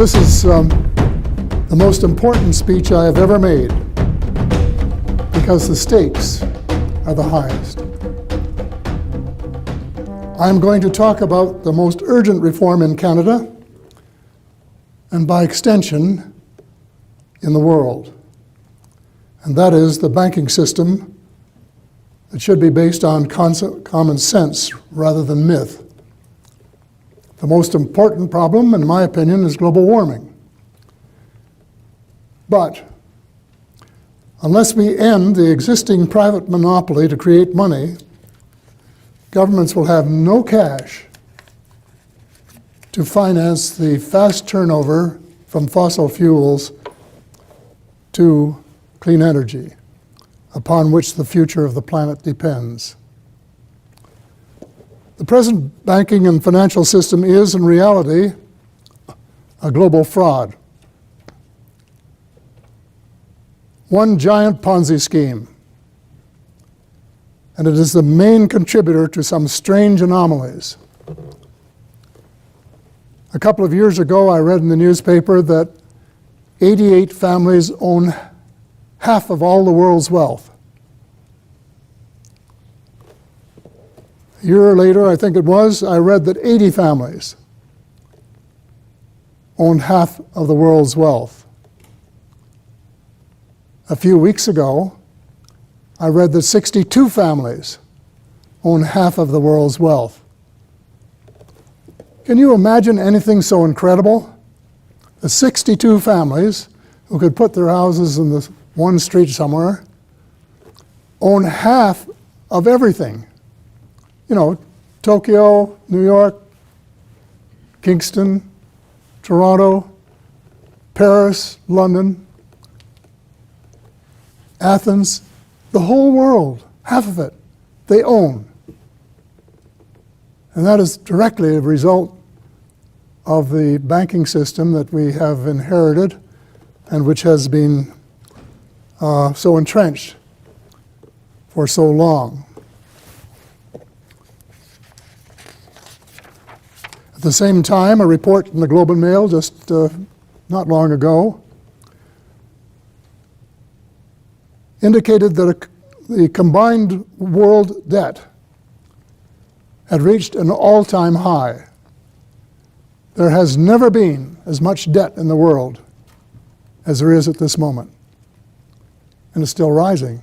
This is the most important speech I have ever made because the stakes are the highest. I'm going to talk about the most urgent reform in Canada and by extension in the world. And that is the banking system that should be based on common sense rather than myth. The most important problem, in my opinion, is global warming. But unless we end the existing private monopoly to create money, governments will have no cash to finance the fast turnover from fossil fuels to clean energy, upon which the future of the planet depends. The present banking and financial system is, in reality, a global fraud. One giant Ponzi scheme. And it is the main contributor to some strange anomalies. A couple of years ago, I read in the newspaper that 88 families own half of all the world's wealth. A year later, I think it was, I read that 80 families owned half of the world's wealth. A few weeks ago, I read that 62 families own half of the world's wealth. Can you imagine anything so incredible? The 62 families who could put their houses in the one street somewhere own half of everything. You know, Tokyo, New York, Kingston, Toronto, Paris, London, Athens, the whole world, half of it, they own. And that is directly a result of the banking system that we have inherited and which has been so entrenched for so long. At the same time, a report in the Globe and Mail just not long ago indicated that the combined world debt had reached an all-time high. There has never been as much debt in the world as there is at this moment. And it's still rising.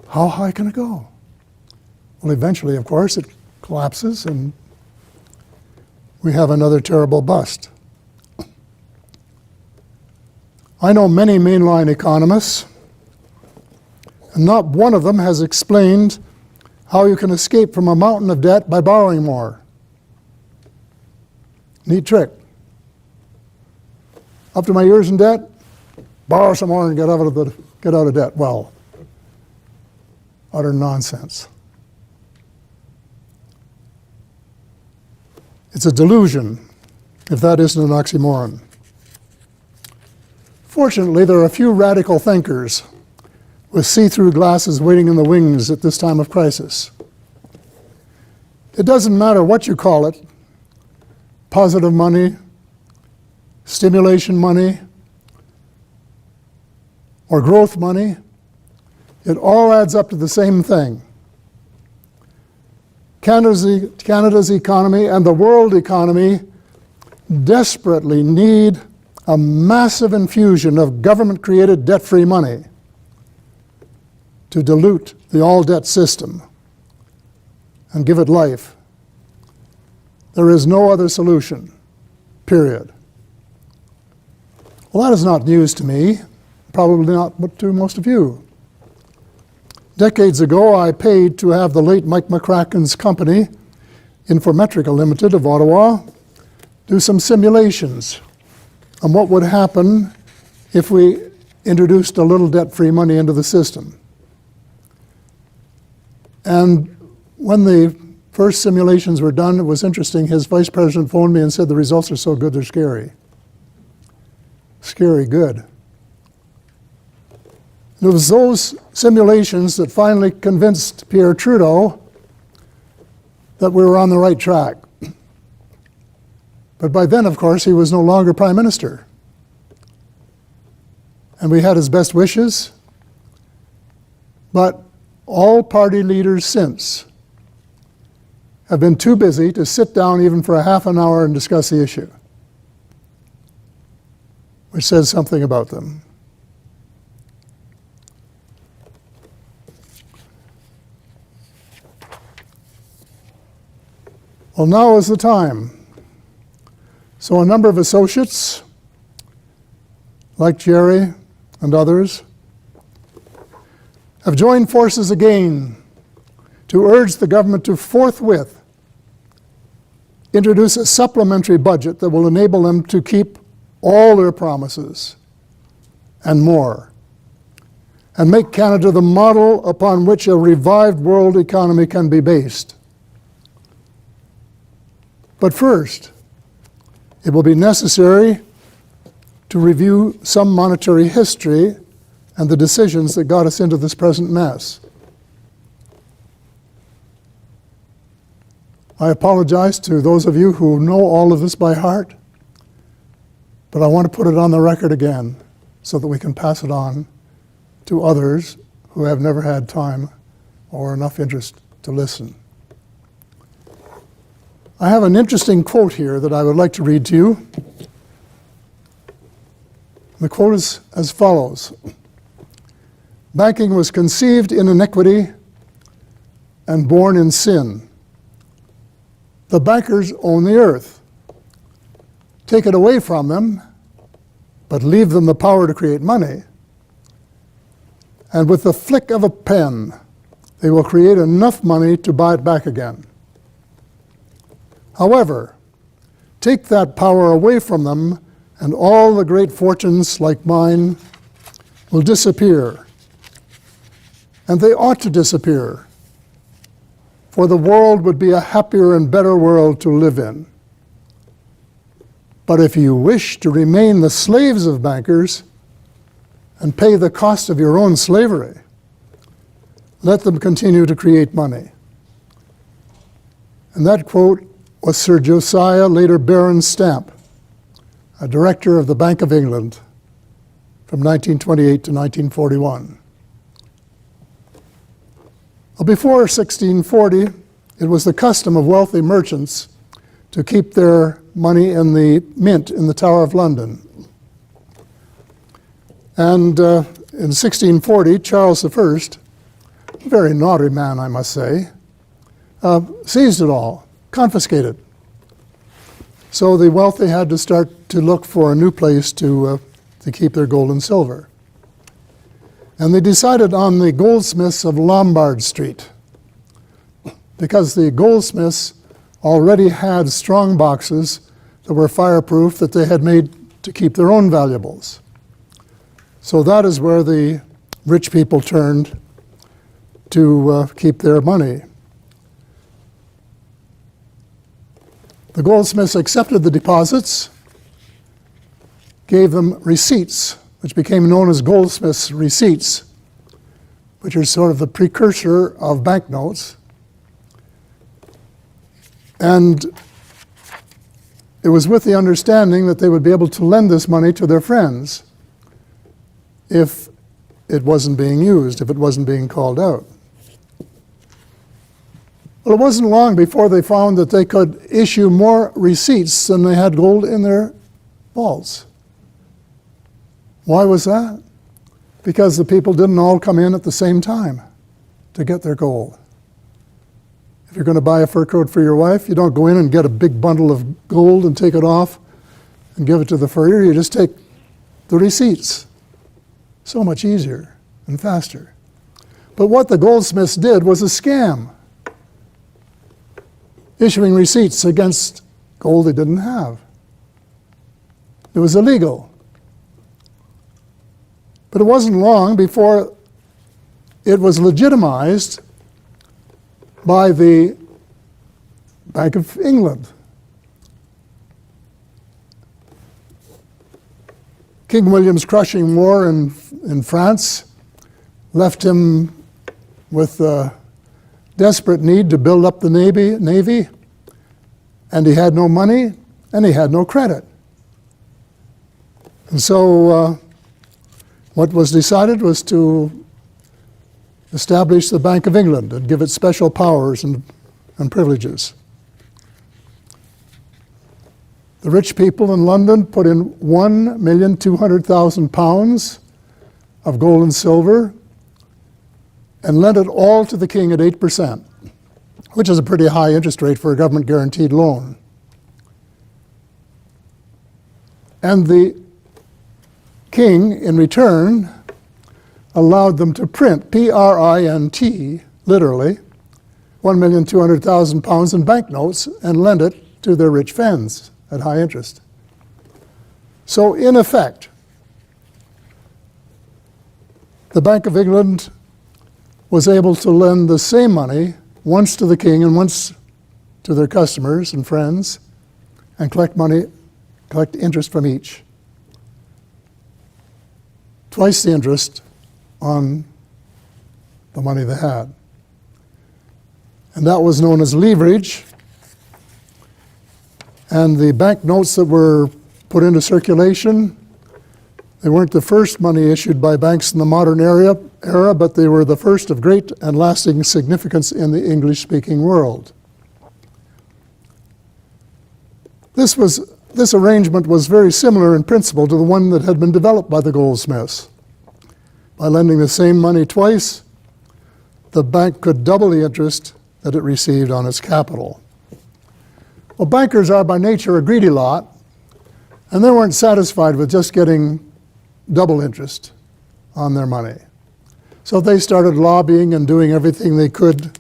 How high can it go? Well, eventually, of course, it collapses and we have another terrible bust. I know many mainline economists, and not one of them has explained how you can escape from a mountain of debt by borrowing more. Neat trick. Up to my ears in debt, borrow some more and get out of debt. Well, utter nonsense. It's a delusion, if that isn't an oxymoron. Fortunately, there are a few radical thinkers with see-through glasses waiting in the wings at this time of crisis. It doesn't matter what you call it, positive money, stimulation money, or growth money, it all adds up to the same thing. Canada's economy and the world economy desperately need a massive infusion of government-created debt-free money to dilute the all-debt system and give it life. There is no other solution, period. Well, that is not news to me, probably not to most of you. Decades ago, I paid to have the late Mike McCracken's company, Informetrica Limited of Ottawa, do some simulations on what would happen if we introduced a little debt-free money into the system. And when the first simulations were done, it was interesting. His vice president phoned me and said, the results are so good, they're scary. Scary good. And it was those simulations that finally convinced Pierre Trudeau that we were on the right track. But by then, of course, he was no longer prime minister. And we had his best wishes. But all party leaders since have been too busy to sit down even for a half an hour and discuss the issue, which says something about them. Well, now is the time. So a number of associates, like Jerry and others, have joined forces again to urge the government to forthwith introduce a supplementary budget that will enable them to keep all their promises and more, and make Canada the model upon which a revived world economy can be based. But first, it will be necessary to review some monetary history and the decisions that got us into this present mess. I apologize to those of you who know all of this by heart, but I want to put it on the record again so that we can pass it on to others who have never had time or enough interest to listen. I have an interesting quote here that I would like to read to you. The quote is as follows: "Banking was conceived in iniquity and born in sin. The bankers own the earth. Take it away from them, but leave them the power to create money, and with the flick of a pen, they will create enough money to buy it back again. However, take that power away from them, and all the great fortunes like mine will disappear. And they ought to disappear, for the world would be a happier and better world to live in. But if you wish to remain the slaves of bankers and pay the cost of your own slavery, let them continue to create money." And that quote was Sir Josiah, later Baron Stamp, a director of the Bank of England from 1928 to 1941. Well, before 1640, it was the custom of wealthy merchants to keep their money in the mint in the Tower of London. And in 1640, Charles I, a very naughty man, I must say, seized it all, confiscated. So the wealthy had to start to look for a new place to keep their gold and silver. And they decided on the goldsmiths of Lombard Street, because the goldsmiths already had strong boxes that were fireproof that they had made to keep their own valuables. So that is where the rich people turned to keep their money. The goldsmiths accepted the deposits, gave them receipts, which became known as goldsmiths' receipts, which are sort of the precursor of banknotes. And it was with the understanding that they would be able to lend this money to their friends if it wasn't being used, if it wasn't being called out. Well, it wasn't long before they found that they could issue more receipts than they had gold in their vaults. Why was that? Because the people didn't all come in at the same time to get their gold. If you're going to buy a fur coat for your wife, you don't go in and get a big bundle of gold and take it off and give it to the furrier. You just take the receipts. So much easier and faster. But what the goldsmiths did was a scam, issuing receipts against gold they didn't have. It was illegal. But it wasn't long before it was legitimized by the Bank of England. King William's crushing war in France left him with a desperate need to build up the navy, and he had no money, and he had no credit. And so what was decided was to establish the Bank of England and give it special powers and privileges. The rich people in London put in £1,200,000 of gold and silver and lent it all to the king at 8%, which is a pretty high interest rate for a government guaranteed loan. And the king, in return, allowed them to print, P-R-I-N-T, literally, £1,200,000 in banknotes and lend it to their rich friends at high interest. So in effect, the Bank of England was able to lend the same money once to the king and once to their customers and friends and collect interest from each. Twice the interest on the money they had. And that was known as leverage. And the banknotes that were put into circulation, they weren't the first money issued by banks in the modern era, but they were the first of great and lasting significance in the English-speaking world. This arrangement was very similar in principle to the one that had been developed by the goldsmiths. By lending the same money twice, the bank could double the interest that it received on its capital. Well, bankers are by nature a greedy lot, and they weren't satisfied with just getting double interest on their money. So they started lobbying and doing everything they could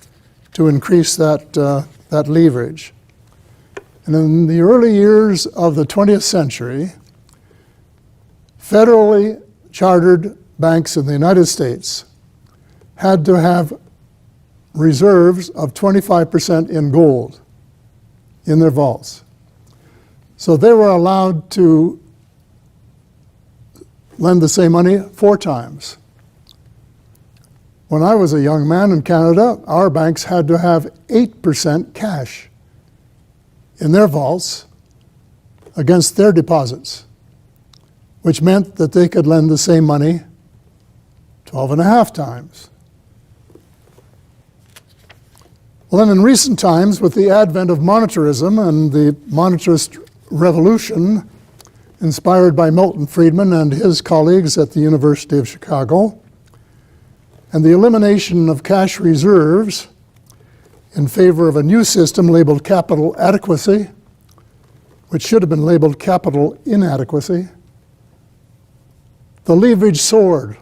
to increase that leverage. And in the early years of the 20th century, federally chartered banks in the United States had to have reserves of 25% in gold in their vaults. So they were allowed to lend the same money 4 times. When I was a young man in Canada, our banks had to have 8% cash in their vaults against their deposits, which meant that they could lend the same money 12.5 times. Well, then in recent times, with the advent of monetarism and the monetarist revolution inspired by Milton Friedman and his colleagues at the University of Chicago, and the elimination of cash reserves in favor of a new system labeled capital adequacy, which should have been labeled capital inadequacy, the leverage soared.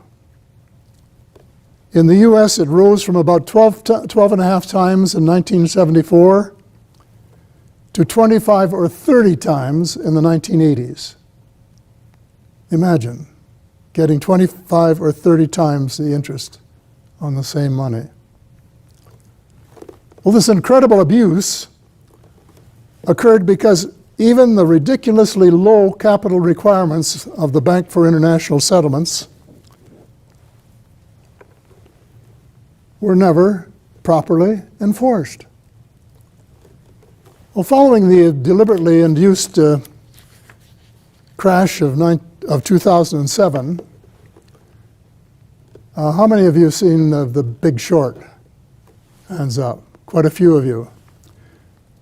In the US, it rose from about 12.5 times in 1974 to 25 or 30 times in the 1980s. Imagine getting 25 or 30 times the interest on the same money. Well, this incredible abuse occurred because even the ridiculously low capital requirements of the Bank for International Settlements were never properly enforced. Well, following the deliberately induced crash of 2007, how many of you have seen The Big Short? Hands up. Quite a few of you.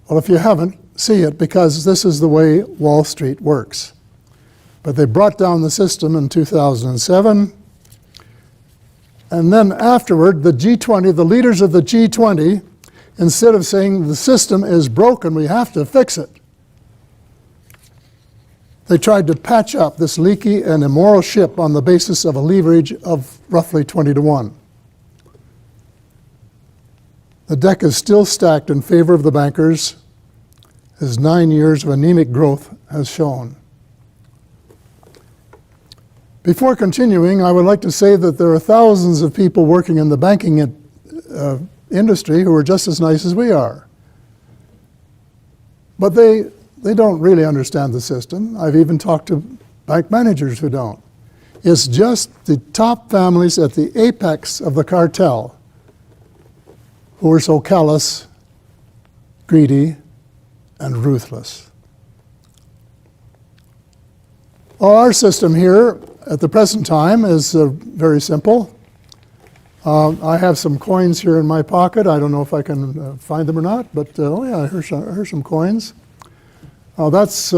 Well, if you haven't, see it, because this is the way Wall Street works. But they brought down the system in 2007. And then afterward, the G20, the leaders of the G20, instead of saying the system is broken, we have to fix it, they tried to patch up this leaky and immoral ship on the basis of a leverage of roughly 20-1. The deck is still stacked in favor of the bankers, as 9 years of anemic growth has shown. Before continuing, I would like to say that there are thousands of people working in the banking industry who are just as nice as we are. But they don't really understand the system. I've even talked to bank managers who don't. It's just the top families at the apex of the cartel who are so callous, greedy, and ruthless. Well, our system here at the present time is very simple. I have some coins here in my pocket. I don't know if I can find them or not, but oh yeah, here's some coins. That's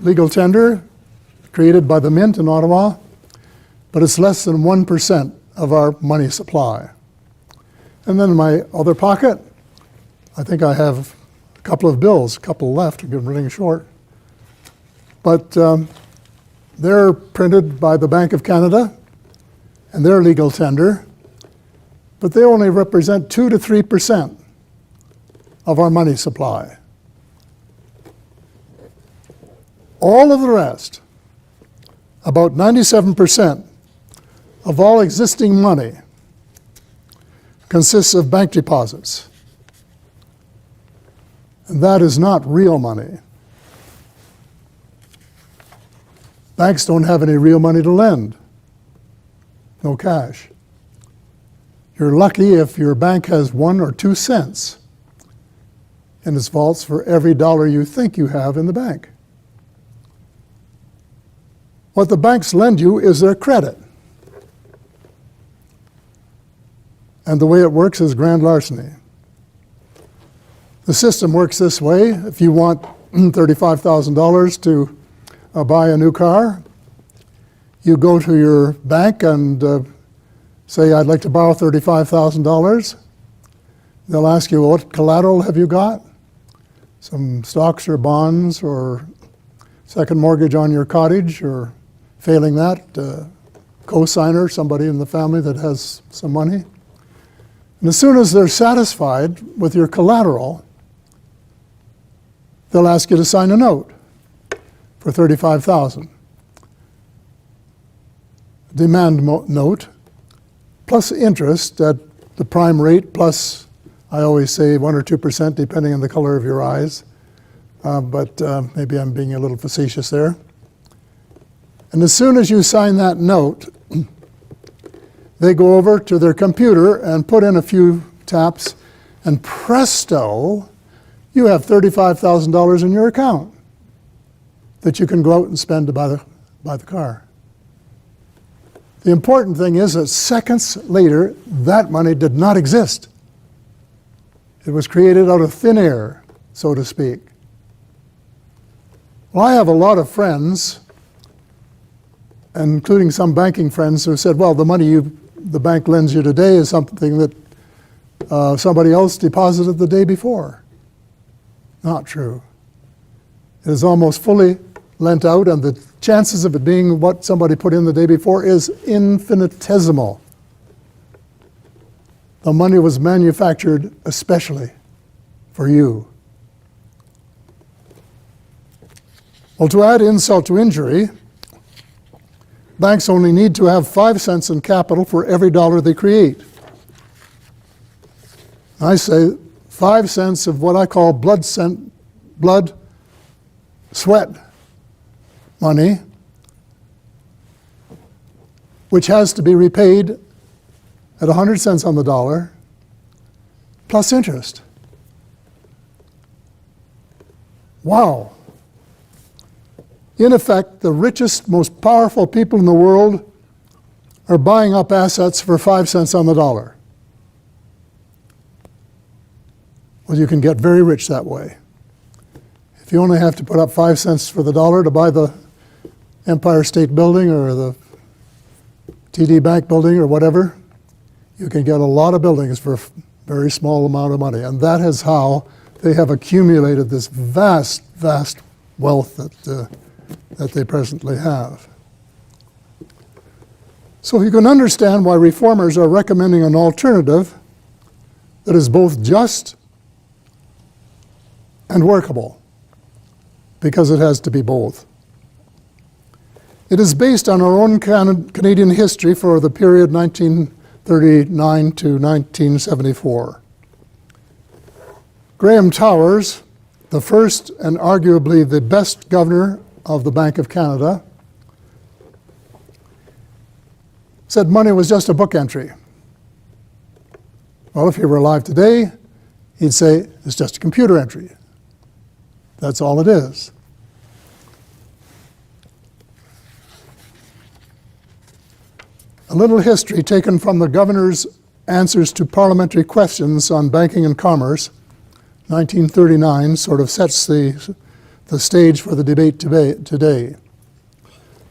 legal tender created by the Mint in Ottawa, but it's less than 1% of our money supply. And then in my other pocket, I think I have a couple of bills, a couple left, I'm getting running short. But they're printed by the Bank of Canada, and they're legal tender, but they only represent 2 to 3% of our money supply. All of the rest, about 97% of all existing money, consists of bank deposits. And that is not real money. Banks don't have any real money to lend. No cash. You're lucky if your bank has 1 or 2 cents in its vaults for every dollar you think you have in the bank. What the banks lend you is their credit. And the way it works is grand larceny. The system works this way. If you want $35,000 to buy a new car, you go to your bank and say, I'd like to borrow $35,000. They'll ask you, what collateral have you got? Some stocks or bonds or second mortgage on your cottage, or failing that, co-signer, somebody in the family that has some money. And as soon as they're satisfied with your collateral, they'll ask you to sign a note for $35,000. Demand note plus interest at the prime rate plus, I always say 1 or 2% depending on the color of your eyes, but maybe I'm being a little facetious there. And as soon as you sign that note, they go over to their computer and put in a few taps, and presto, you have $35,000 in your account that you can go out and spend to buy the car. The important thing is that seconds later, that money did not exist. It was created out of thin air, so to speak. Well, I have a lot of friends, including some banking friends, who said, well, the money the bank lends you today is something that somebody else deposited the day before. Not true. It is almost fully lent out, and the chances of it being what somebody put in the day before is infinitesimal. The money was manufactured especially for you. Well, to add insult to injury, banks only need to have 5 cents in capital for every dollar they create. I say 5 cents of what I call blood, sweat money, which has to be repaid at 100 cents on the dollar, plus interest. Wow. In effect, the richest, most powerful people in the world are buying up assets for 5 cents on the dollar. Well, you can get very rich that way. If you only have to put up 5 cents for the dollar to buy the Empire State Building or the TD Bank Building or whatever, you can get a lot of buildings for a very small amount of money. And that is how they have accumulated this vast, vast wealth that they presently have. So you can understand why reformers are recommending an alternative that is both just and workable, because it has to be both. It is based on our own Canadian history for the period 1939 to 1974. Graham Towers, the first and arguably the best governor of the Bank of Canada, said money was just a book entry. Well, if he were alive today, he'd say it's just a computer entry. That's all it is. A little history taken from the governor's answers to parliamentary questions on banking and commerce, 1939, sort of sets the stage for the debate today.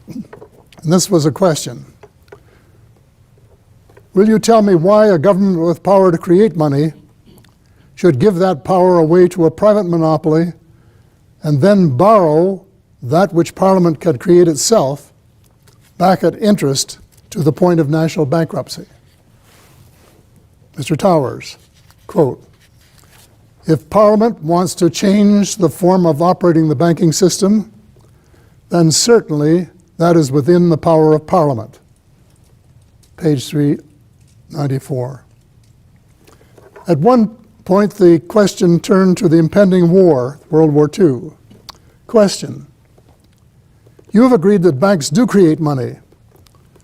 And this was a question. Will you tell me why a government with power to create money should give that power away to a private monopoly and then borrow that which Parliament can create itself back at interest to the point of national bankruptcy? Mr. Towers, quote, if Parliament wants to change the form of operating the banking system, then certainly that is within the power of Parliament. Page 394. At one point, the question turned to the impending war, World War II. Question. You have agreed that banks do create money.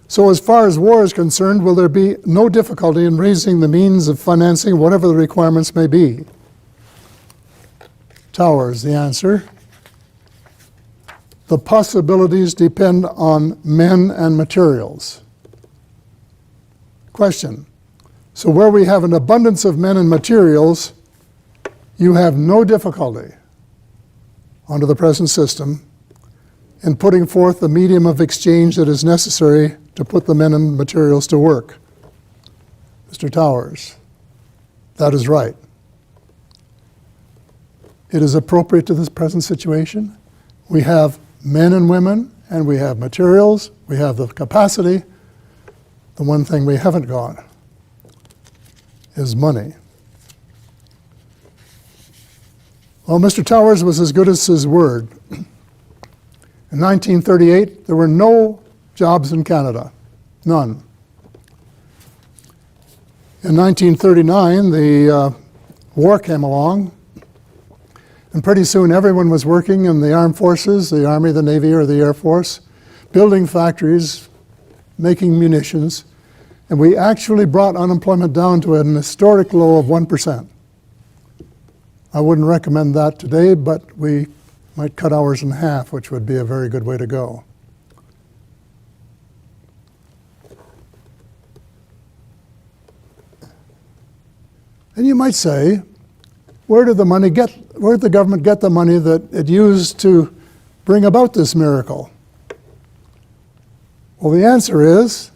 So as far as war is concerned, will there be no difficulty in raising the means of financing whatever the requirements may be? Towers, the answer. The possibilities depend on men and materials. Question. So where we have an abundance of men and materials, you have no difficulty under the present system in putting forth the medium of exchange that is necessary to put the men and materials to work. Mr. Towers, that is right. It is appropriate to this present situation. We have men and women, and we have materials, we have the capacity. The one thing we haven't got is money. Well, Mr. Towers was as good as his word. In 1938, there were no jobs in Canada, none. In 1939, the war came along, and pretty soon everyone was working in the armed forces, the Army, the Navy, or the Air Force, building factories, making munitions, and we actually brought unemployment down to an historic low of 1%. I wouldn't recommend that today, but we might cut hours in half, which would be a very good way to go. And you might say, where did the government get the money that it used to bring about this miracle? Well, the answer is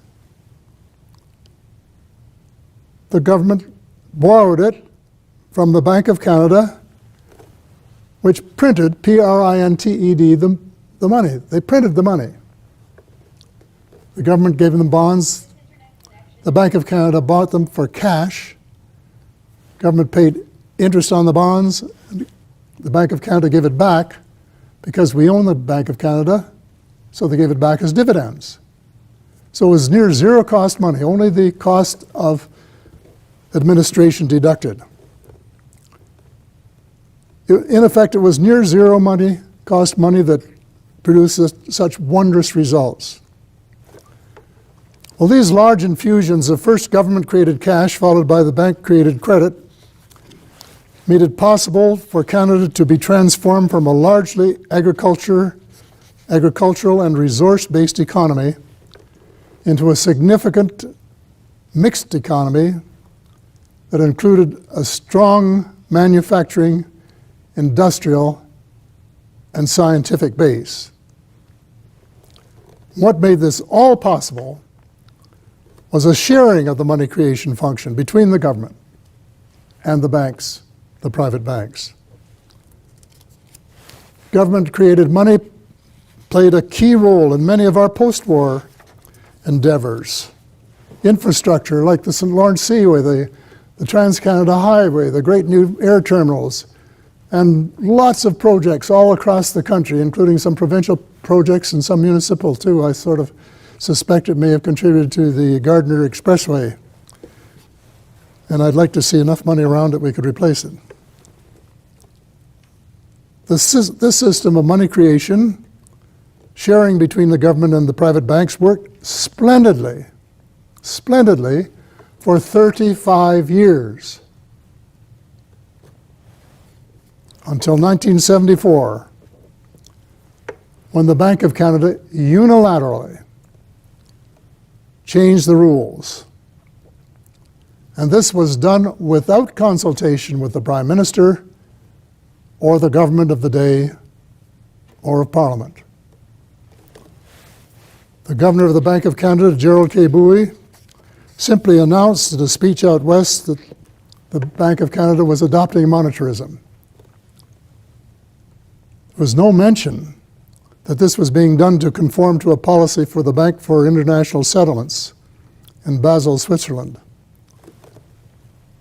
the government borrowed it from the Bank of Canada, which printed, P-R-I-N-T-E-D, the money. They printed the money. The government gave them bonds. The Bank of Canada bought them for cash. Government paid interest on the bonds. The Bank of Canada gave it back because we own the Bank of Canada, so they gave it back as dividends. So it was near zero cost money, only the cost of administration deducted. In effect, it was near zero cost money that produced such wondrous results. Well, these large infusions of first government-created cash followed by the bank-created credit made it possible for Canada to be transformed from a largely agricultural and resource-based economy into a significant mixed economy that included a strong manufacturing, industrial, and scientific base. What made this all possible was a sharing of the money creation function between the government and the banks, the private banks. Government-created money played a key role in many of our post-war endeavors. Infrastructure like the St. Lawrence Seaway, the Trans-Canada Highway, the great new air terminals, and lots of projects all across the country, including some provincial projects and some municipal too. I sort of suspect it may have contributed to the Gardiner Expressway. And I'd like to see enough money around that we could replace it. This system of money creation, sharing between the government and the private banks, worked splendidly for 35 years. Until 1974, when the Bank of Canada unilaterally change the rules. And this was done without consultation with the Prime Minister or the government of the day or of Parliament. The Governor of the Bank of Canada, Gerald K. Bowie, simply announced in a speech out west that the Bank of Canada was adopting monetarism. There was no mention that this was being done to conform to a policy for the Bank for International Settlements in Basel, Switzerland.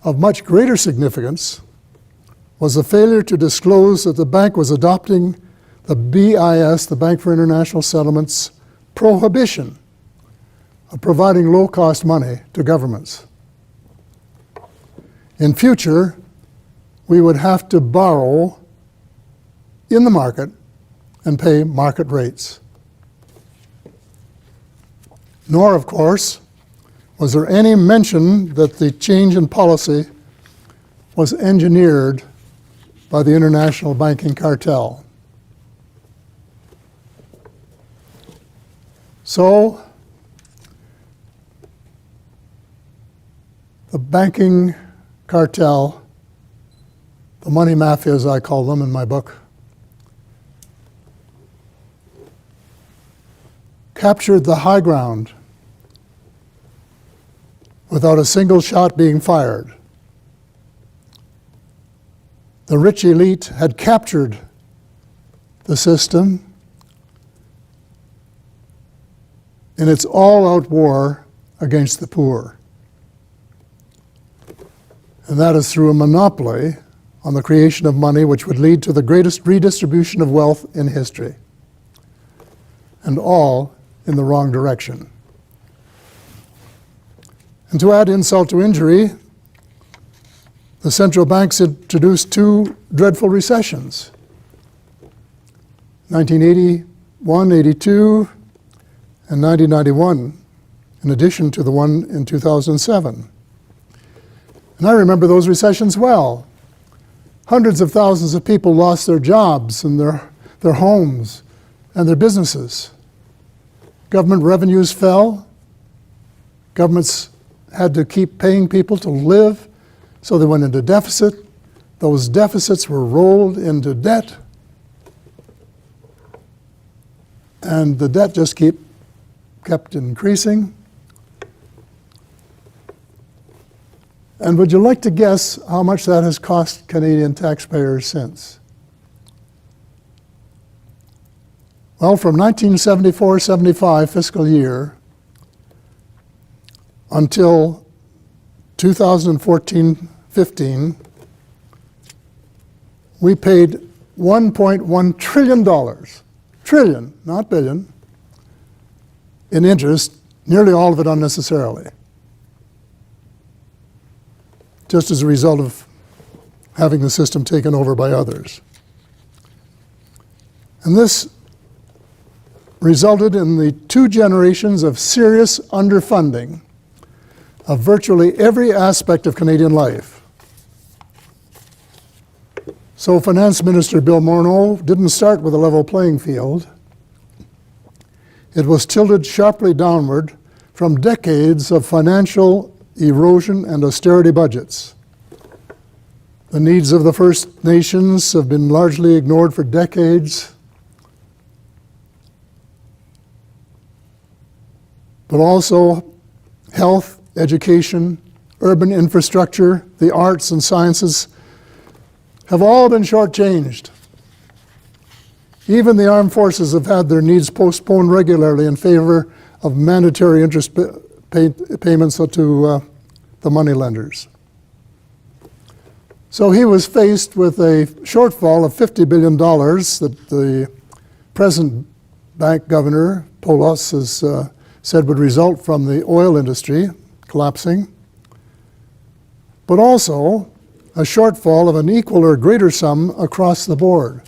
Of much greater significance was the failure to disclose that the bank was adopting the BIS, the Bank for International Settlements, prohibition of providing low-cost money to governments. In future, we would have to borrow in the market and pay market rates. Nor, of course, was there any mention that the change in policy was engineered by the international banking cartel. So, the banking cartel, the money mafia as I call them in my book, captured the high ground without a single shot being fired. The rich elite had captured the system in its all-out war against the poor. And that is through a monopoly on the creation of money which would lead to the greatest redistribution of wealth in history. And all in the wrong direction. And to add insult to injury, the central banks introduced two dreadful recessions, 1981, 82, and 1991, in addition to the one in 2007. And I remember those recessions well. Hundreds of thousands of people lost their jobs and their homes and their businesses. Government revenues fell. Governments had to keep paying people to live, so they went into deficit. Those deficits were rolled into debt. And the debt just kept increasing. And would you like to guess how much that has cost Canadian taxpayers since? Well, from 1974-75 fiscal year until 2014-15, we paid $1.1 trillion, trillion, not billion, in interest, nearly all of it unnecessarily, just as a result of having the system taken over by others. And this resulted in the 2 generations of serious underfunding of virtually every aspect of Canadian life. So Finance Minister Bill Morneau didn't start with a level playing field. It was tilted sharply downward from decades of financial erosion and austerity budgets. The needs of the First Nations have been largely ignored for decades. But also health, education, urban infrastructure, the arts and sciences have all been shortchanged. Even the armed forces have had their needs postponed regularly in favor of mandatory interest payments to the moneylenders. So he was faced with a shortfall of $50 billion that the present bank governor, Polos, has said would result from the oil industry collapsing, but also a shortfall of an equal or greater sum across the board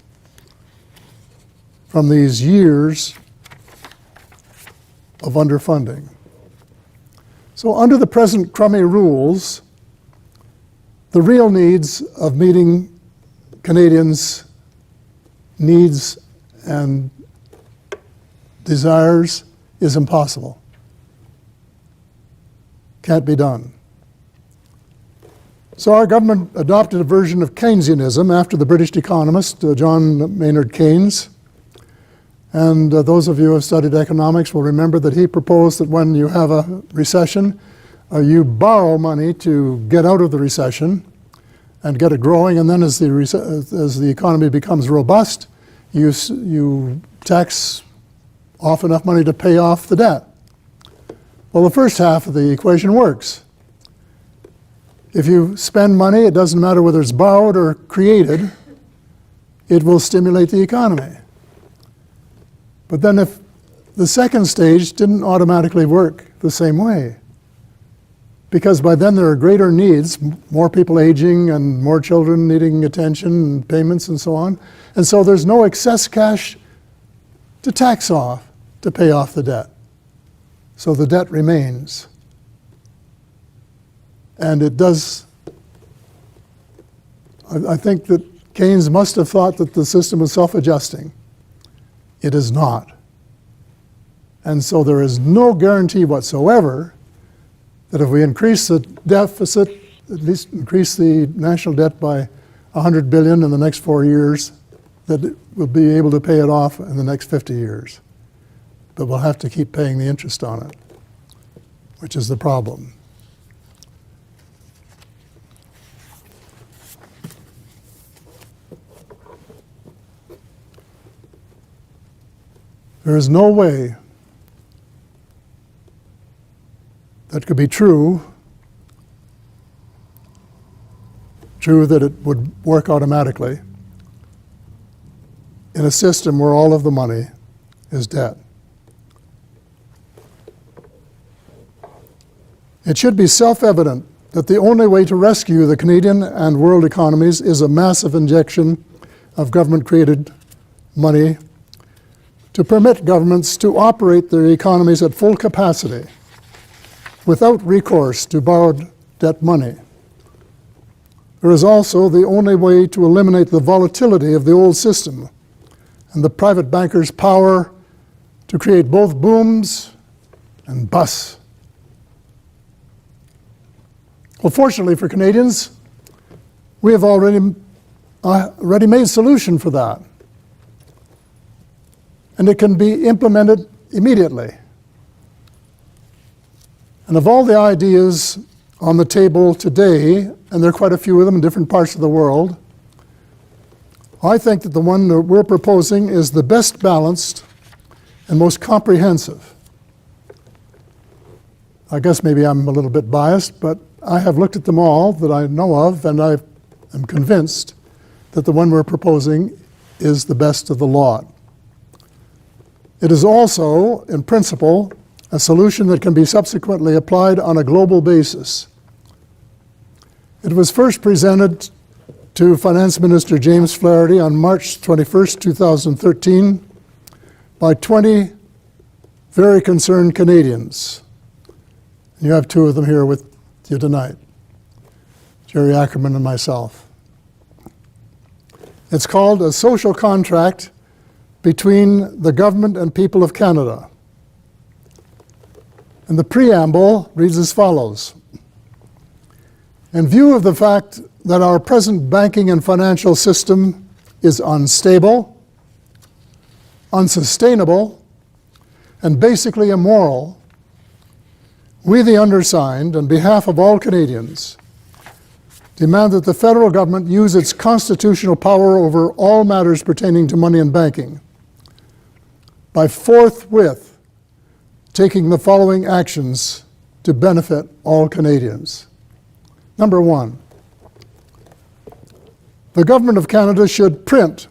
from these years of underfunding. So under the present crummy rules, the real needs of meeting Canadians' needs and desires is impossible. Can't be done. So our government adopted a version of Keynesianism after the British economist John Maynard Keynes. And those of you who have studied economics will remember that he proposed that when you have a recession, you borrow money to get out of the recession and get it growing, and then as the economy becomes robust, you tax off enough money to pay off the debt. Well, the first half of the equation works. If you spend money, it doesn't matter whether it's borrowed or created, it will stimulate the economy. But then if the second stage didn't automatically work the same way, because by then there are greater needs, more people aging and more children needing attention and payments and so on, and so there's no excess cash to tax off to pay off the debt. So the debt remains. And it does, I think that Keynes must have thought that the system was self-adjusting. It is not. And so there is no guarantee whatsoever that if we increase the deficit, at least increase the national debt by $100 billion in the next 4 years, that we'll be able to pay it off in the next 50 years. But we'll have to keep paying the interest on it, which is the problem. There is no way that could be true that it would work automatically in a system where all of the money is debt. It should be self-evident that the only way to rescue the Canadian and world economies is a massive injection of government-created money to permit governments to operate their economies at full capacity without recourse to borrowed debt money. There is also the only way to eliminate the volatility of the old system and the private bankers' power to create both booms and busts. Well, fortunately for Canadians, we have already a ready-made solution for that. And it can be implemented immediately. And of all the ideas on the table today, and there are quite a few of them in different parts of the world, I think that the one that we're proposing is the best balanced and most comprehensive. I guess maybe I'm a little bit biased, but I have looked at them all that I know of, and I am convinced that the one we're proposing is the best of the lot. It is also, in principle, a solution that can be subsequently applied on a global basis. It was first presented to Finance Minister James Flaherty on March 21st, 2013, by 20 very concerned Canadians. You have two of them here with you tonight, Jerry Ackerman and myself. It's called A Social Contract Between the Government and People of Canada. And the preamble reads as follows. In view of the fact that our present banking and financial system is unstable, unsustainable, and basically immoral, we, the undersigned, on behalf of all Canadians, demand that the federal government use its constitutional power over all matters pertaining to money and banking by forthwith taking the following actions to benefit all Canadians. Number one, the Government of Canada should print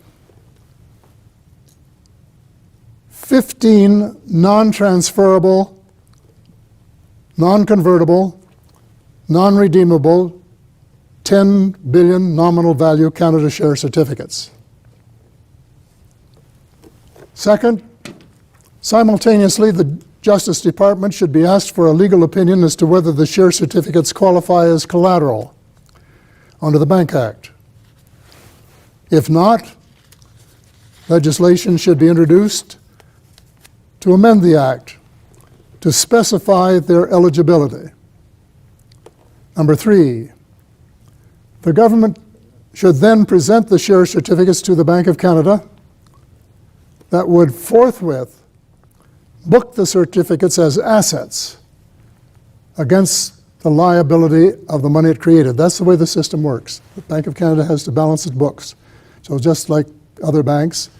15 non-transferable, non-convertible, non-redeemable, 10 billion nominal value Canada share certificates. Second, simultaneously, the Justice Department should be asked for a legal opinion as to whether the share certificates qualify as collateral under the Bank Act. If not, legislation should be introduced to amend the Act to specify their eligibility. Number 3, the government should then present the share certificates to the Bank of Canada that would forthwith book the certificates as assets against the liability of the money it created. That's the way the system works. The Bank of Canada has to balance its books. So just like other banks,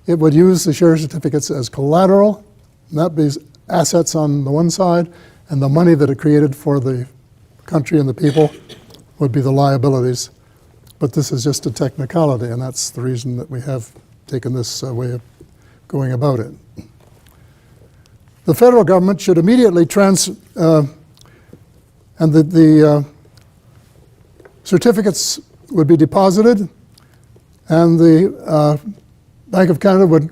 it would use the share certificates as collateral, and that be assets on the one side, and the money that it created for the country and the people would be the liabilities. But this is just a technicality, and that's the reason that we have taken this way of going about it. The federal government should immediately and the certificates would be deposited, and the Bank of Canada would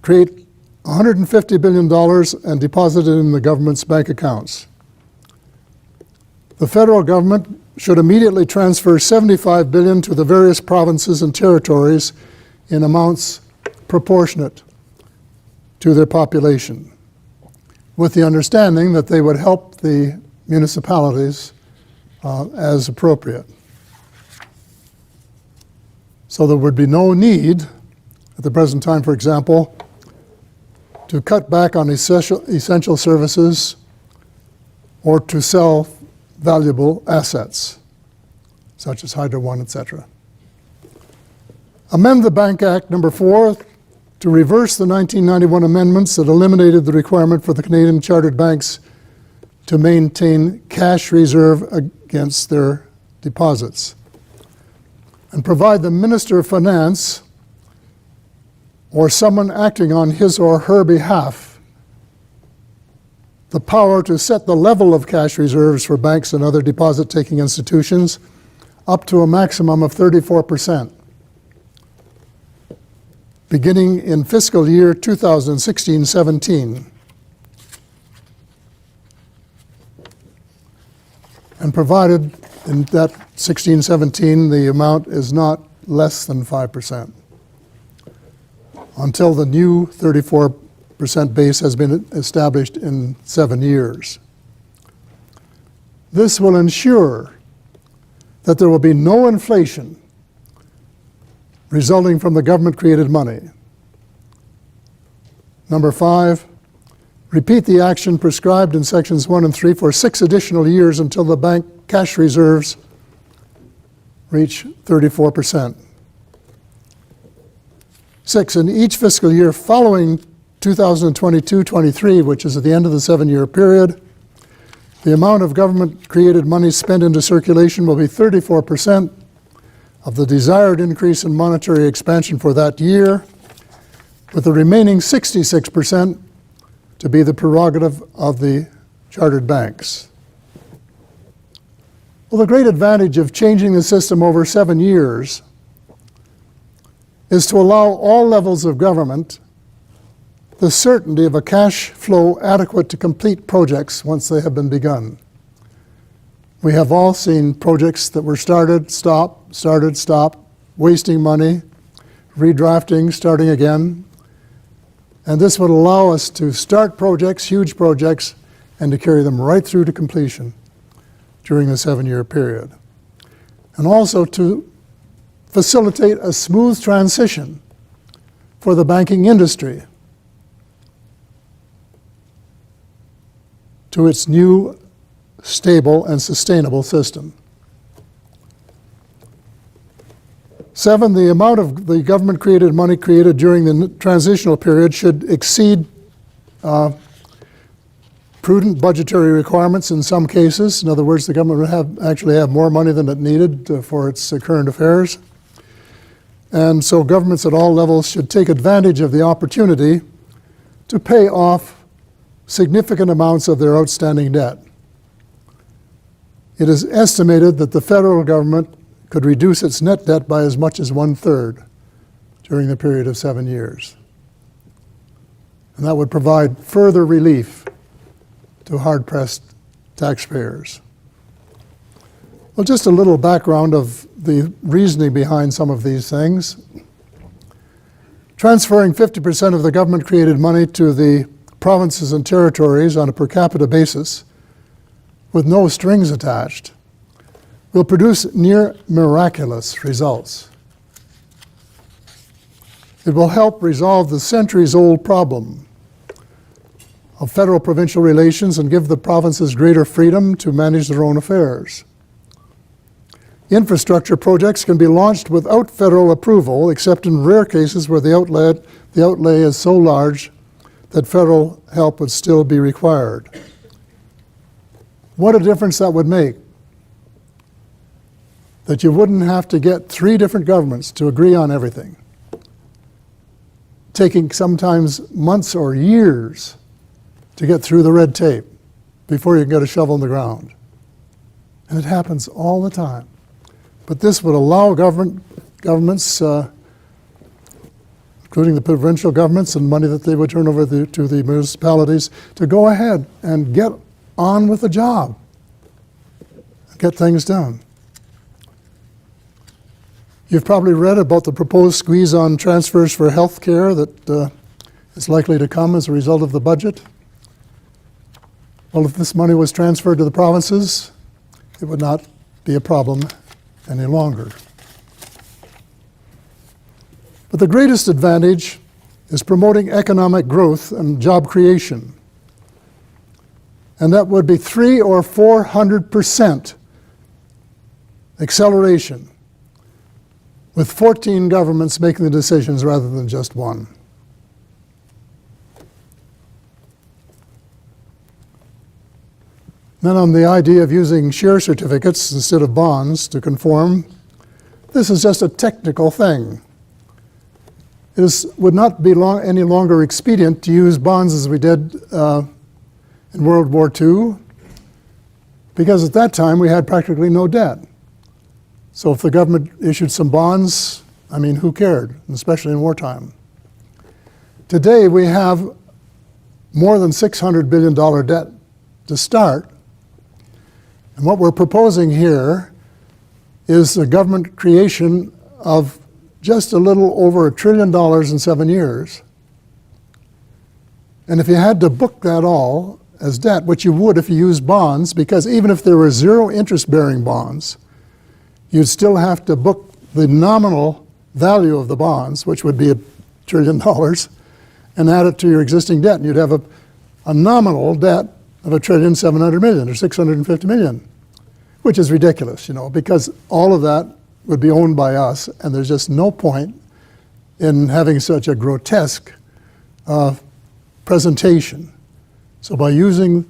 create $150 billion and deposit it in the government's bank accounts. The federal government should immediately transfer $75 billion to the various provinces and territories in amounts proportionate to their population, with the understanding that they would help the municipalities as appropriate. So there would be no need at the present time, for example, to cut back on essential services or to sell valuable assets, such as Hydro One, etc. Amend the Bank Act number 4 to reverse the 1991 amendments that eliminated the requirement for the Canadian chartered banks to maintain cash reserve against their deposits, and provide the Minister of Finance or someone acting on his or her behalf the power to set the level of cash reserves for banks and other deposit-taking institutions up to a maximum of 34%, beginning in fiscal year 2016-17. And provided in that 16-17 the amount is not less than 5% until the new 34% base has been established in 7 years. This will ensure that there will be no inflation resulting from the government-created money. Number 5, repeat the action prescribed in sections 1 and 3 for 6 additional years until the bank cash reserves reach 34%. 6, in each fiscal year following 2022-23, which is at the end of the 7-year period, the amount of government-created money spent into circulation will be 34% of the desired increase in monetary expansion for that year, with the remaining 66% to be the prerogative of the chartered banks. Well, the great advantage of changing the system over 7 years is to allow all levels of government the certainty of a cash flow adequate to complete projects once they have been begun. We have all seen projects that were started, stop, wasting money, redrafting, starting again. And this would allow us to start projects, huge projects, and to carry them right through to completion during the 7-year period. And also to facilitate a smooth transition for the banking industry to its new, stable, and sustainable system. 7, the amount of the government-created money created during the transitional period should exceed prudent budgetary requirements in some cases. In other words, the government would actually have more money than it needed for its current affairs. And so governments at all levels should take advantage of the opportunity to pay off significant amounts of their outstanding debt. It is estimated that the federal government could reduce its net debt by as much as 1/3 during the period of 7 years. And that would provide further relief to hard-pressed taxpayers. Well, just a little background of the reasoning behind some of these things. Transferring 50% of the government-created money to the provinces and territories on a per capita basis with no strings attached, will produce near miraculous results. It will help resolve the centuries-old problem of federal-provincial relations and give the provinces greater freedom to manage their own affairs. Infrastructure projects can be launched without federal approval, except in rare cases where the outlay is so large that federal help would still be required. What a difference that would make. That you wouldn't have to get 3 different governments to agree on everything, taking sometimes months or years to get through the red tape before you can get a shovel in the ground. And it happens all the time. But this would allow governments, including the provincial governments and money that they would turn over to the municipalities, to go ahead and get on with the job, get things done. You've probably read about the proposed squeeze on transfers for health care that is likely to come as a result of the budget. Well, if this money was transferred to the provinces, it would not be a problem any longer. But the greatest advantage is promoting economic growth and job creation. And that would be 300 or 400% acceleration, with 14 governments making the decisions rather than just one. Then on the idea of using share certificates instead of bonds to conform, this is just a technical thing. It would not be any longer expedient to use bonds as we did in World War II, because at that time we had practically no debt. So if the government issued some bonds, I mean, who cared, especially in wartime? Today we have more than $600 billion debt to start. And what we're proposing here is the government creation of just a little over $1 trillion in 7 years. And if you had to book that all as debt, which you would if you used bonds, because even if there were 0 interest-bearing bonds, you'd still have to book the nominal value of the bonds, which would be $1 trillion, and add it to your existing debt. And you'd have a nominal debt of $1.7 trillion or $650 million, which is ridiculous, because all of that would be owned by us, and there's just no point in having such a grotesque presentation. So by using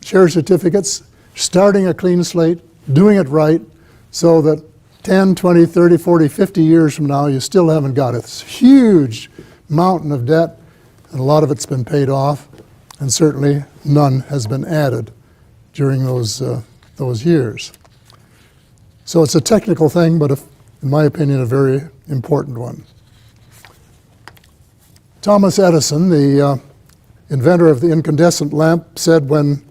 share certificates, starting a clean slate, doing it right, so that 10, 20, 30, 40, 50 years from now, you still haven't got this huge mountain of debt, and a lot of it's been paid off, and certainly none has been added during those years. So it's a technical thing, but in my opinion, a very important one. Thomas Edison, the inventor of the incandescent lamp, said when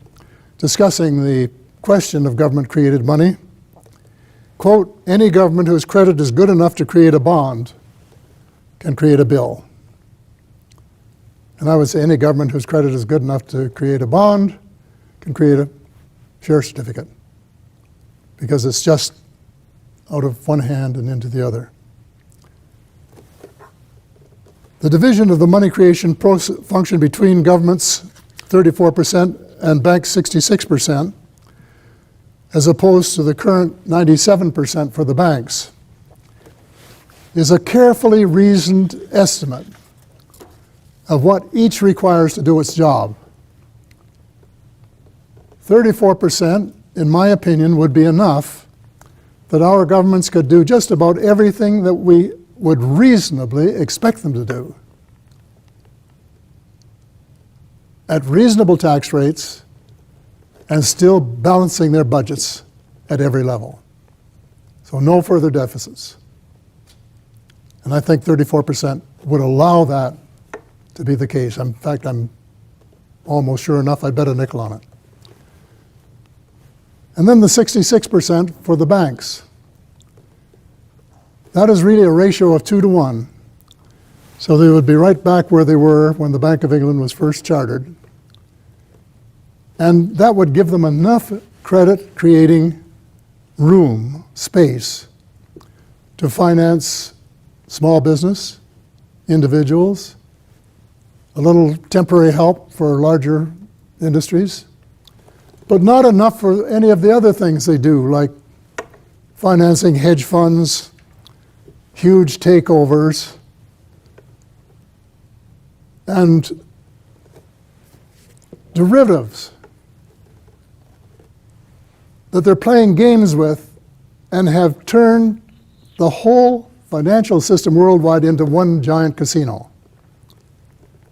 discussing the question of government-created money, quote, "Any government whose credit is good enough to create a bond can create a bill." And I would say any government whose credit is good enough to create a bond can create a share certificate, because it's just out of one hand and into the other. The division of the money creation function between governments, 34%, and banks, 66%, as opposed to the current 97% for the banks, is a carefully reasoned estimate of what each requires to do its job. 34%, in my opinion, would be enough that our governments could do just about everything that we would reasonably expect them to do at reasonable tax rates and still balancing their budgets at every level. So no further deficits. And I think 34% would allow that to be the case. In fact, I'm almost sure enough I'd bet a nickel on it. And then the 66% for the banks. That is really a ratio of 2 to 1. So they would be right back where they were when the Bank of England was first chartered. And that would give them enough credit creating room, space, to finance small business, individuals, a little temporary help for larger industries, but not enough for any of the other things they do, like financing hedge funds, huge takeovers, and derivatives that they're playing games with and have turned the whole financial system worldwide into one giant casino.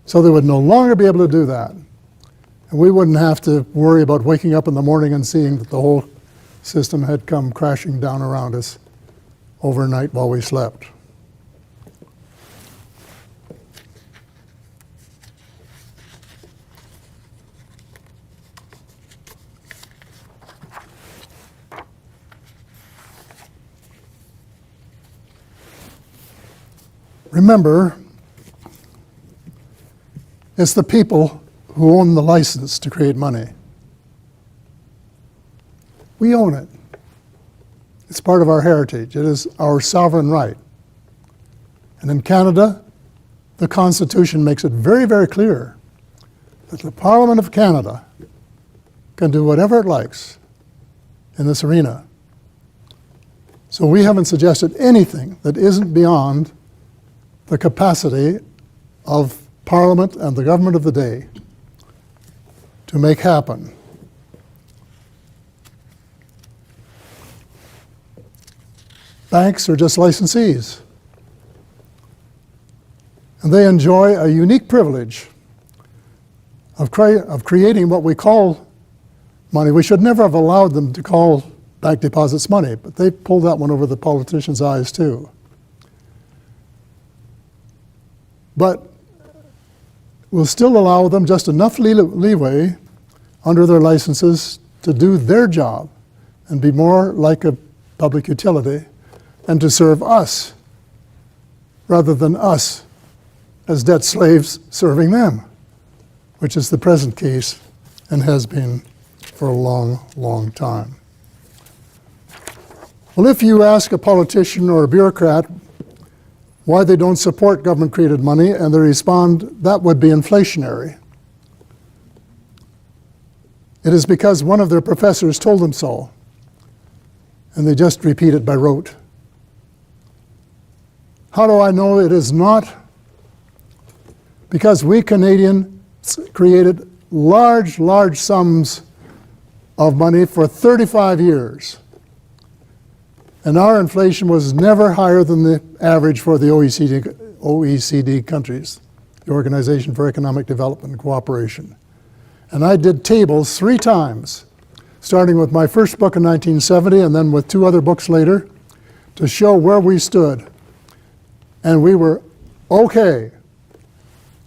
So they would no longer be able to do that. And we wouldn't have to worry about waking up in the morning and seeing that the whole system had come crashing down around us overnight while we slept. Remember, it's the people who own the license to create money. We own it. It's part of our heritage. It is our sovereign right. And in Canada, the Constitution makes it very, very clear that the Parliament of Canada can do whatever it likes in this arena. So we haven't suggested anything that isn't beyond the capacity of Parliament and the government of the day to make happen. Banks are just licensees, and they enjoy a unique privilege of creating what we call money. We should never have allowed them to call bank deposits money, but they pulled that one over the politicians' eyes too. But we'll still allow them just enough leeway under their licenses to do their job and be more like a public utility and to serve us rather than us as debt slaves serving them, which is the present case and has been for a long, long time. Well, if you ask a politician or a bureaucrat why they don't support government-created money, and they respond, that would be inflationary. It is because one of their professors told them so, and they just repeat it by rote. How do I know it is not? Because we Canadians created large, large sums of money for 35 years. And our inflation was never higher than the average for the OECD countries, the Organization for Economic Development and Cooperation. And I did tables 3 times, starting with my first book in 1970 and then with 2 other books later, to show where we stood. And we were okay.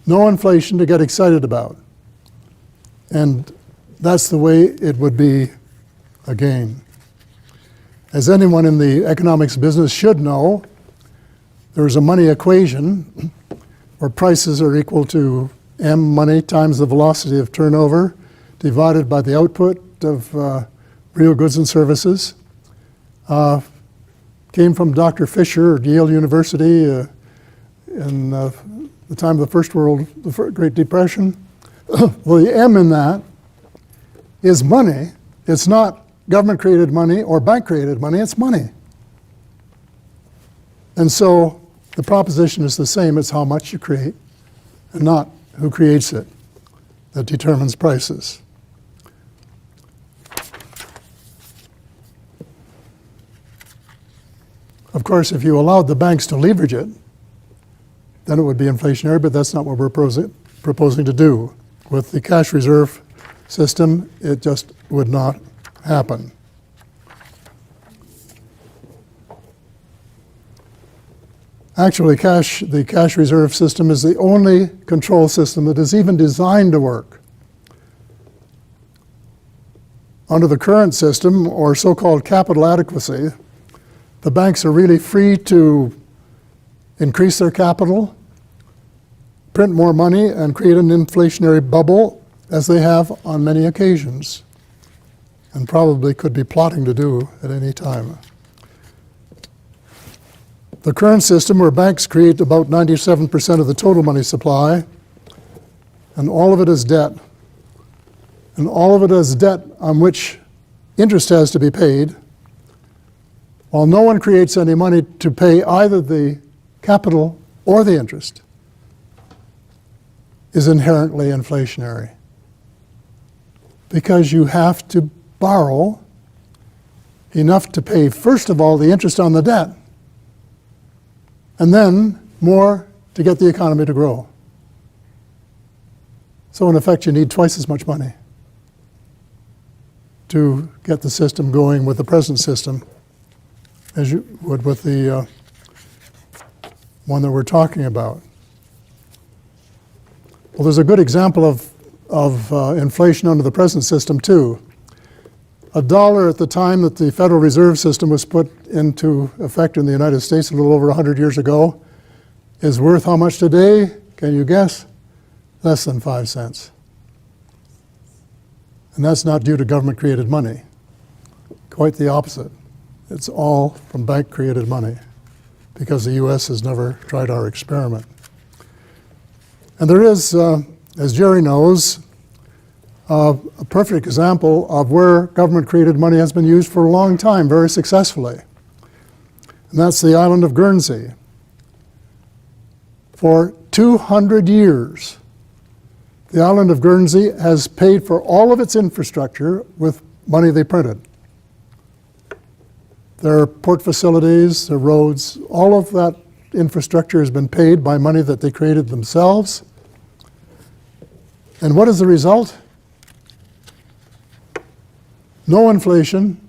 No inflation to get excited about. And that's the way it would be again. As anyone in the economics business should know, there's a money equation where prices are equal to M money times the velocity of turnover divided by the output of real goods and services. Came from Dr. Fisher at Yale University in the time of the Great Depression. Well, the M in that is money. It's not government-created money or bank-created money, it's money. And so the proposition is the same. It's how much you create and not who creates it that determines prices. Of course, if you allowed the banks to leverage it, then it would be inflationary, but that's not what we're proposing to do. With the cash reserve system, it just would not happen. Actually, the cash reserve system is the only control system that is even designed to work. Under the current system, or so-called capital adequacy, the banks are really free to increase their capital, print more money, and create an inflationary bubble as they have on many occasions, and probably could be plotting to do at any time. The current system, where banks create about 97% of the total money supply, and all of it is debt, and all of it is debt on which interest has to be paid, while no one creates any money to pay either the capital or the interest, is inherently inflationary. Because you have to borrow enough to pay, first of all, the interest on the debt, and then more to get the economy to grow. So in effect, you need twice as much money to get the system going with the present system as you would with the one that we're talking about. Well, there's a good example of inflation under the present system too. $1 at the time that the Federal Reserve System was put into effect in the United States a little over 100 years ago is worth how much today? Can you guess? Less than 5 cents. And that's not due to government-created money. Quite the opposite. It's all from bank-created money, because the U.S. has never tried our experiment. And there is, as Jerry knows, a perfect example of where government-created money has been used for a long time, very successfully. And that's the island of Guernsey. For 200 years, the island of Guernsey has paid for all of its infrastructure with money they printed. Their port facilities, their roads, all of that infrastructure has been paid by money that they created themselves. And what is the result? No inflation,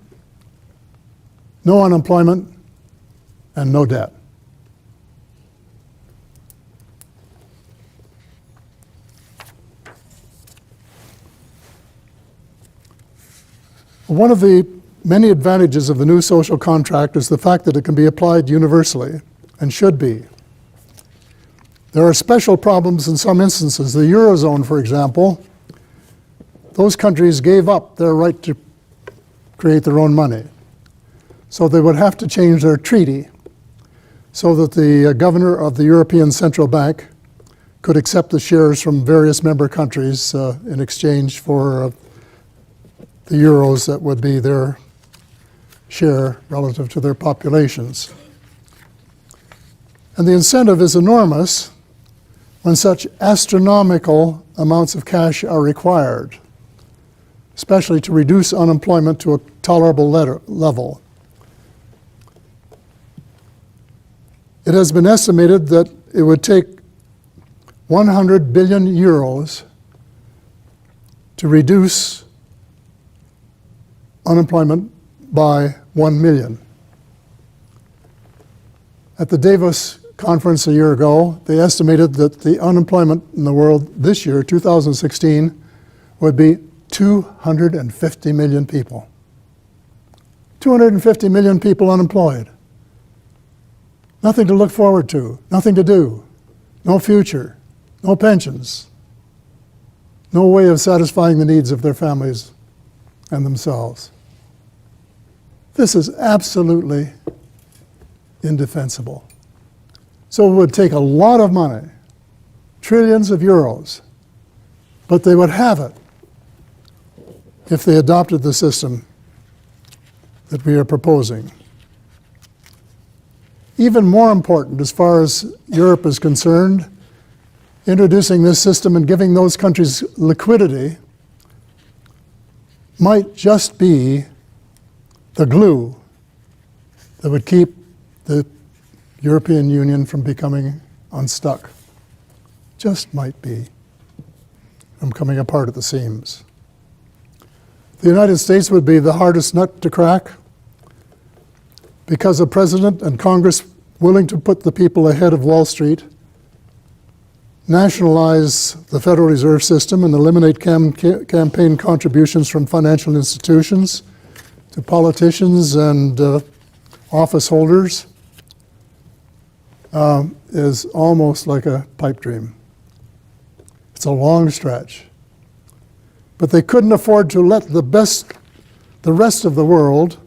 no unemployment, and no debt. One of the many advantages of the new social contract is the fact that it can be applied universally, and should be. There are special problems in some instances. The Eurozone, for example, those countries gave up their right to create their own money. So they would have to change their treaty so that the governor of the European Central Bank could accept the shares from various member countries in exchange for the euros that would be their share relative to their populations. And the incentive is enormous when such astronomical amounts of cash are required, especially to reduce unemployment to a tolerable level. It has been estimated that it would take 100 billion euros to reduce unemployment by 1 million. At the Davos conference a year ago, they estimated that the unemployment in the world this year, 2016, would be 250 million people. 250 million people unemployed. Nothing to look forward to, nothing to do, no future, no pensions, no way of satisfying the needs of their families and themselves. This is absolutely indefensible. So it would take a lot of money, trillions of euros, but they would have it if they adopted the system that we are proposing. Even more important, as far as Europe is concerned, introducing this system and giving those countries liquidity might just be the glue that would keep the European Union from becoming unstuck. Just might be from coming apart at the seams. The United States would be the hardest nut to crack because a president and Congress willing to put the people ahead of Wall Street, nationalize the Federal Reserve System and eliminate campaign contributions from financial institutions to politicians and office holders is almost like a pipe dream. It's a long stretch. but they couldn't afford to let the rest of the world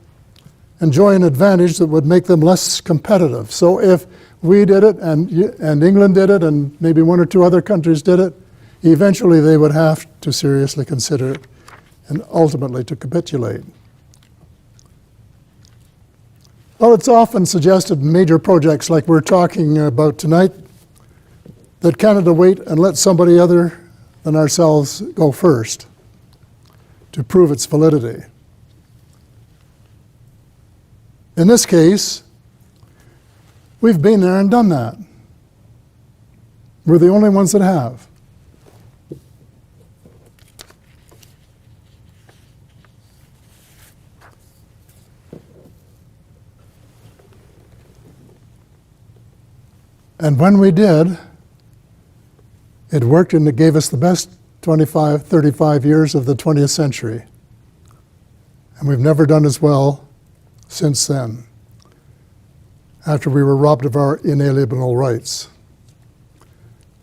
enjoy an advantage that would make them less competitive. So if we did it, and England did it, and maybe one or two other countries did it, eventually they would have to seriously consider it and ultimately to capitulate. Well, it's often suggested in major projects like we're talking about tonight that Canada wait and let somebody other than ourselves go first to prove its validity. In this case, we've been there and done that. We're the only ones that have. And when we did, it worked and it gave us the best 25, 35 years of the 20th century. And we've never done as well since then, after we were robbed of our inalienable rights.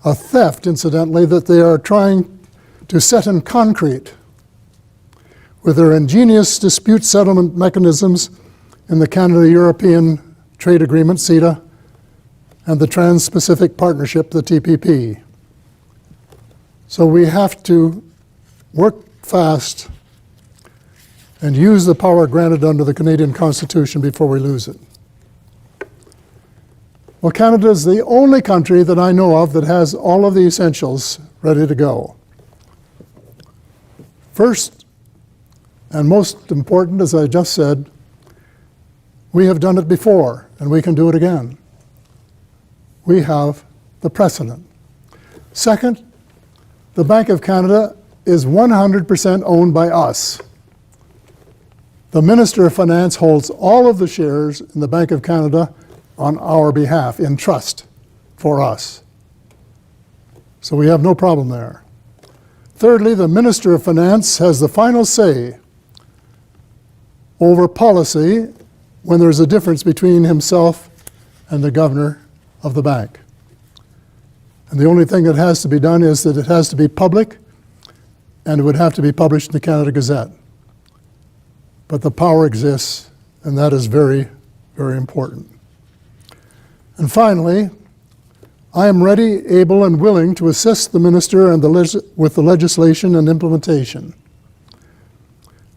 A theft, incidentally, that they are trying to set in concrete with their ingenious dispute settlement mechanisms in the Canada-European Trade Agreement, CETA, and the Trans-Pacific Partnership, the TPP. So we have to work fast and use the power granted under the Canadian Constitution before we lose it. Well, Canada is the only country that I know of that has all of the essentials ready to go. First, and most important, as I just said, we have done it before, and we can do it again. We have the precedent. Second, the Bank of Canada is 100% owned by us. The Minister of Finance holds all of the shares in the Bank of Canada on our behalf, in trust for us. So we have no problem there. Thirdly, the Minister of Finance has the final say over policy when there's a difference between himself and the governor of the bank. And the only thing that has to be done is that it has to be public, and it would have to be published in the Canada Gazette. But the power exists, and that is very, very important. And finally, I am ready, able, and willing to assist the minister and with the legislation and implementation.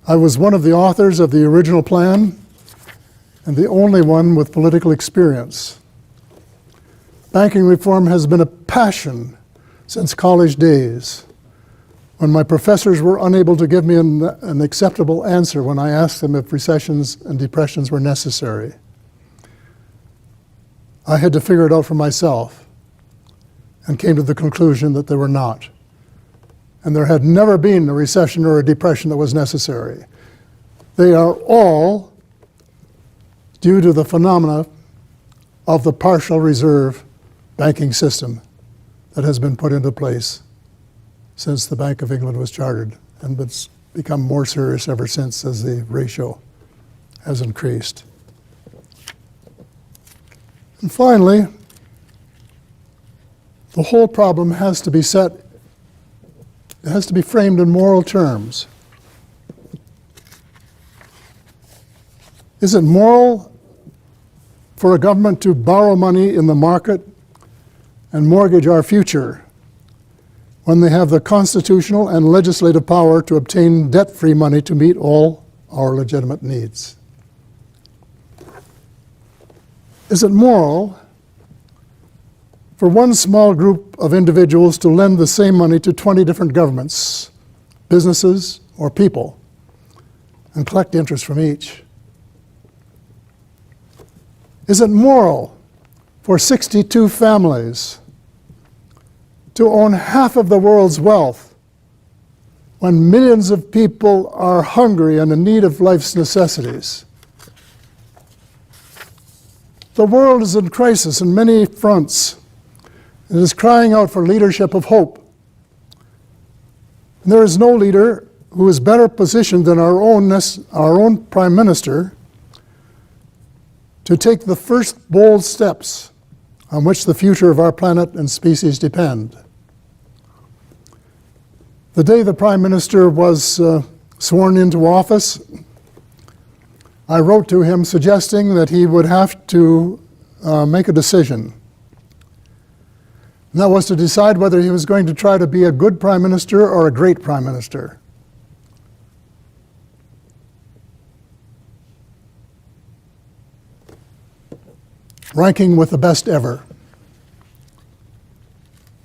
I was one of the authors of the original plan and the only one with political experience. Banking reform has been a passion since college days, when my professors were unable to give me an acceptable answer when I asked them if recessions and depressions were necessary. I had to figure it out for myself and came to the conclusion that they were not. And there had never been a recession or a depression that was necessary. They are all due to the phenomena of the partial reserve banking system that has been put into place since the Bank of England was chartered, and it's become more serious ever since as the ratio has increased. And finally, the whole problem has to be framed in moral terms. Is it moral for a government to borrow money in the market and mortgage our future when they have the constitutional and legislative power to obtain debt-free money to meet all our legitimate needs? Is it moral for one small group of individuals to lend the same money to 20 different governments, businesses, or people, and collect interest from each? Is it moral for 62 families to own half of the world's wealth when millions of people are hungry and in need of life's necessities? The world is in crisis on many fronts. It is crying out for leadership of hope. And there is no leader who is better positioned than our own Prime Minister to take the first bold steps on which the future of our planet and species depend. The day the Prime Minister was sworn into office, I wrote to him suggesting that he would have to make a decision. And that was to decide whether he was going to try to be a good Prime Minister or a great Prime Minister. Ranking with the best ever.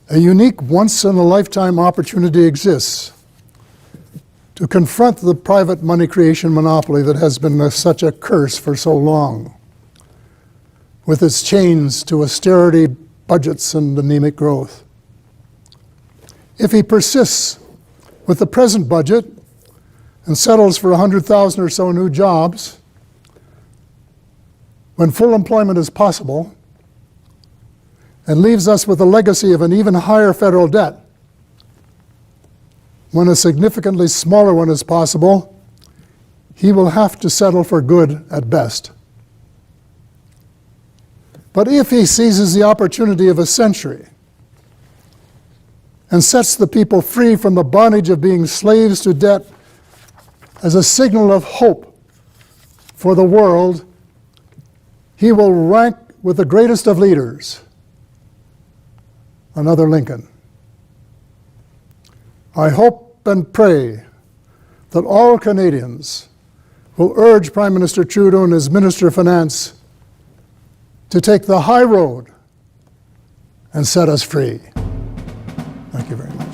A unique once-in-a-lifetime opportunity exists to confront the private money creation monopoly that has been such a curse for so long, with its chains to austerity budgets and anemic growth. If he persists with the present budget and settles for 100,000 or so new jobs, when full employment is possible, and leaves us with a legacy of an even higher federal debt, when a significantly smaller one is possible, he will have to settle for good at best. But if he seizes the opportunity of a century and sets the people free from the bondage of being slaves to debt as a signal of hope for the world, he will rank with the greatest of leaders, another Lincoln. I hope and pray that all Canadians will urge Prime Minister Trudeau and his Minister of Finance to take the high road and set us free. Thank you very much.